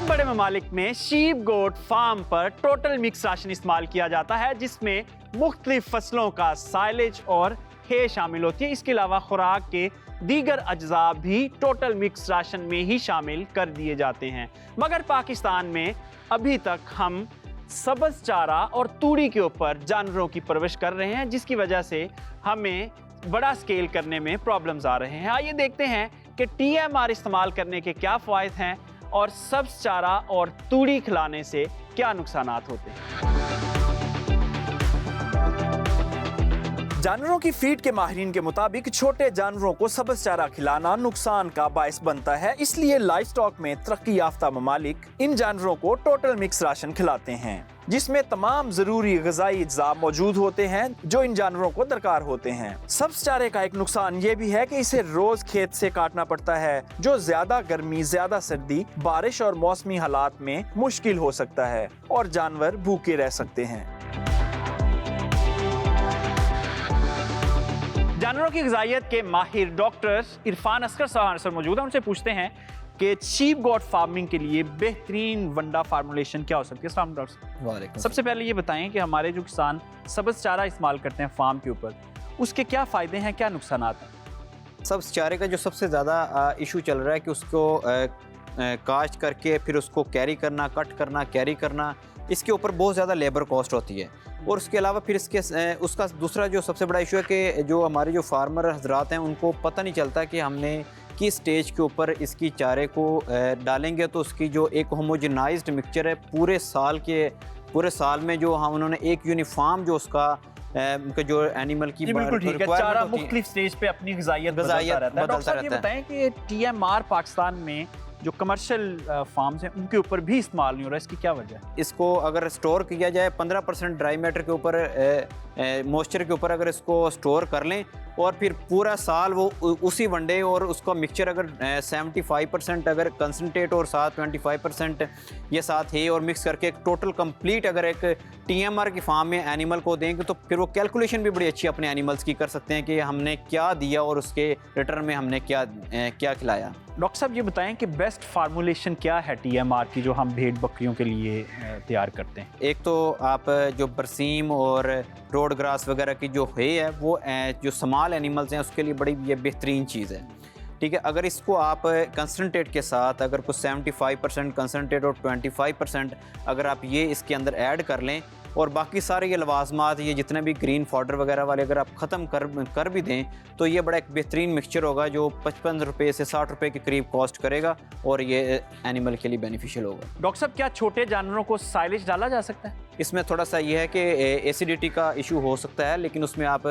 बहुत बड़े ममालिक में शीप गोट फार्म पर टोटल मिक्स राशन इस्तेमाल किया जाता है, जिसमें मुख्तलिफ फसलों का साइलेज और हे शामिल होती है। इसके अलावा खुराक के दीगर अज्जा भी टोटल मिक्स राशन में ही शामिल कर दिए जाते हैं। मगर पाकिस्तान में अभी तक हम सब्ज़ चारा और तूड़ी के ऊपर जानवरों की परवरिश कर रहे हैं, जिसकी वजह से हमें बड़ा स्केल करने में प्रॉब्लम्स आ रहे हैं। आइए देखते हैं कि TMR इस्तेमाल करने के क्या फ़ायदे हैं और सब्ज़ चारा और तूड़ी खिलाने से क्या नुकसानात होते हैं। जानवरों की फीड के माहिरीन के मुताबिक छोटे जानवरों को सब्ज़ चारा खिलाना नुकसान का बायस बनता है, इसलिए लाइव स्टॉक में तरक्की याफ्ता ममालिक इन जानवरों को टोटल मिक्स राशन खिलाते हैं, जिसमें तमाम जरूरी ग़िज़ाई अज्जा मौजूद होते हैं जो इन जानवरों को दरकार होते हैं। सब्ज़ चारे का एक नुकसान ये भी है कि इसे रोज खेत से काटना पड़ता है, जो ज्यादा गर्मी, ज्यादा सर्दी, बारिश और मौसमी हालात में मुश्किल हो सकता है और जानवर भूखे रह सकते हैं। जानवरों की ग़िज़ाइयत के माहिर डॉक्टर इरफान असगर साहब हमारे साथ मौजूद हैं। उनसे पूछते हैं कि शीप गोट फार्मिंग के लिए बेहतरीन वंडा फार्मूलेशन क्या हो सकती है। अस्सलाम वालेकुम डॉक्टर। सबसे पहले ये बताएं कि हमारे जो किसान सब्ज़ चारा इस्तेमाल करते हैं फार्म के ऊपर, उसके क्या फ़ायदे हैं, क्या नुकसानात हैं। सब्ज़ चारे का जो सबसे ज़्यादा इशू चल रहा है कि उसको काश्त करके फिर उसको कैरी करना, कट करना, कैरी करना, इसके ऊपर बहुत ज़्यादा लेबर कॉस्ट होती है। और उसके अलावा फिर उसका दूसरा जो सबसे बड़ा इशू है कि जो हमारे जो फार्मर हजरात हैं उनको पता नहीं चलता कि हमने किस स्टेज के ऊपर इसकी चारे को डालेंगे तो उसकी जो एक होमोजेनाइज्ड मिक्सचर है पूरे साल में जो हम उन्होंने एक यूनिफॉर्म जो उसका उनका जो एनिमल की बिल्कुल ठीक है, चारा मुख्तलिफ स्टेज पे अपनी ग़िज़ाइयत बदलता रहता है। डॉक्टर साहब ये बताएं कि TMR पाकिस्तान में जो कमर्शियल फार्म्स हैं उनके ऊपर भी इस्तेमाल नहीं हो रहा है, इसकी क्या वजह है। इसको अगर स्टोर किया जाए 15% ड्राई मैटर के ऊपर मॉइस्चर के ऊपर अगर इसको स्टोर कर लें और फिर पूरा साल वो उसी वनडे और उसका मिक्सचर अगर 75% अगर कंसनट्रेट और साथ 25% ये साथ है और मिक्स करके एक टोटल कंप्लीट अगर एक TMR की फार्म में एनिमल को देंगे तो फिर वो कैलकुलेशन भी बड़ी अच्छी अपने एनिमल्स की कर सकते हैं कि हमने क्या दिया और उसके रिटर्न में हमने क्या खिलाया। डॉक्टर साहब ये बताएं कि बेस्ट फार्मूलेशन क्या है TMR की जो हम भेड़ बकरियों के लिए तैयार करते हैं। एक तो आप जो बरसीम और रोड ग्रास वगैरह की जो है वो जो स्मॉल एनिमल्स हैं उसके लिए बड़ी ये बेहतरीन चीज़ है। ठीक है, अगर इसको आप कंसनट्रेट के साथ अगर कुछ 75% कंसनट्रेट और 25% अगर आप ये इसके अंदर ऐड कर लें और बाकी सारे ये लवाजमात ये जितने भी ग्रीन फॉडर वगैरह वाले अगर आप ख़त्म कर भी दें तो ये बड़ा एक बेहतरीन मिक्सचर होगा जो 55 रुपये से 60 रुपये के करीब कॉस्ट करेगा और ये एनिमल के लिए बेनिफिशियल होगा। डॉक्टर साहब क्या छोटे जानवरों को साइलेज डाला जा सकता है। इसमें थोड़ा सा ये है कि एसिडिटी का इशू हो सकता है, लेकिन उसमें आप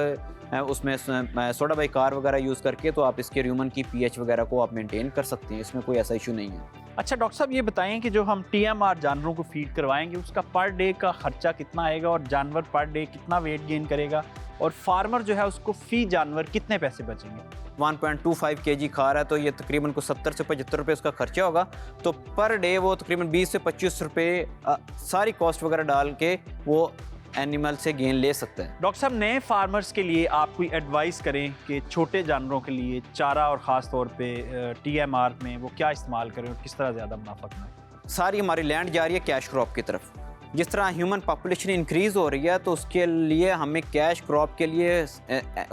उसमें सोडा बाइकार वगैरह यूज़ करके तो आप इसके ह्यूमन की pH वगैरह को आप मेंटेन कर सकते हैं, इसमें कोई ऐसा इशू नहीं है। अच्छा डॉक्टर साहब ये बताएं कि जो हम TMR जानवरों को फीड करवाएंगे उसका पर डे का खर्चा कितना आएगा और जानवर पर डे कितना वेट गेन करेगा और फार्मर जो है उसको फी जानवर कितने पैसे बचेंगे। 1.25 kg खा रहा है तो ये तकरीबन को 70 से 75 रुपये उसका खर्चा होगा, तो पर डे वो तकरीबन 20 से 25 रुपये सारी कॉस्ट वगैरह डाल के वो एनिमल से गेन ले सकता है। डॉक्टर साहब नए फार्मर्स के लिए आप कोई एडवाइस करें कि छोटे जानवरों के लिए चारा और ख़ास तौर पे TMR में वो क्या इस्तेमाल करें और किस तरह ज़्यादा मुनाफा कमाएं। सारी हमारी लैंड जा रही है कैश क्रॉप की तरफ। जिस तरह ह्यूमन पॉपुलेशन इंक्रीज़ हो रही है तो उसके लिए हमें कैश क्रॉप के लिए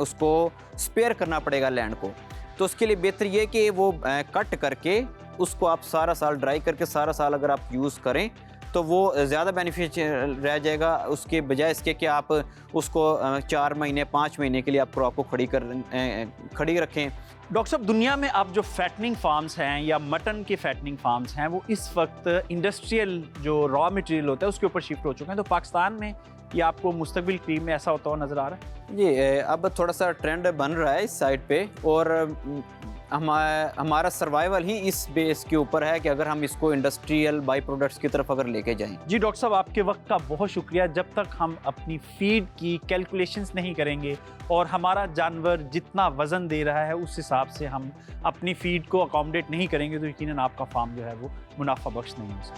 उसको स्पेयर करना पड़ेगा लैंड को, तो उसके लिए बेहतर ये कि वो कट करके उसको आप सारा साल ड्राई करके सारा साल अगर आप यूज़ करें तो वो ज़्यादा बेनिफिशियल रह जाएगा, उसके बजाय इसके कि आप उसको 4 महीने 5 महीने के लिए आप क्रॉप को खड़ी रखें। डॉक्टर साहब दुनिया में अब जो फैटनिंग फार्म्स हैं या मटन के फैटनिंग फार्म्स हैं वो इस वक्त इंडस्ट्रियल जो रॉ मटेरियल होता है उसके ऊपर शिफ्ट हो चुके हैं, तो पाकिस्तान में ये आपको मुस्तकबिल क्रीम में ऐसा होता हुआ नज़र आ रहा है। जी अब थोड़ा सा ट्रेंड बन रहा है इस साइड पे और हमारा सर्वाइवल ही इस बेस के ऊपर है कि अगर हम इसको इंडस्ट्रियल बाई प्रोडक्ट्स की तरफ अगर लेके जाएं। जी डॉक्टर साहब आपके वक्त का बहुत शुक्रिया। जब तक हम अपनी फीड की कैलकुलेशंस नहीं करेंगे और हमारा जानवर जितना वज़न दे रहा है उस हिसाब से हम अपनी फीड को अकोमोडेट नहीं करेंगे तो यकीनन आपका फार्म जो है वो मुनाफा बख्श नहीं हो सकता।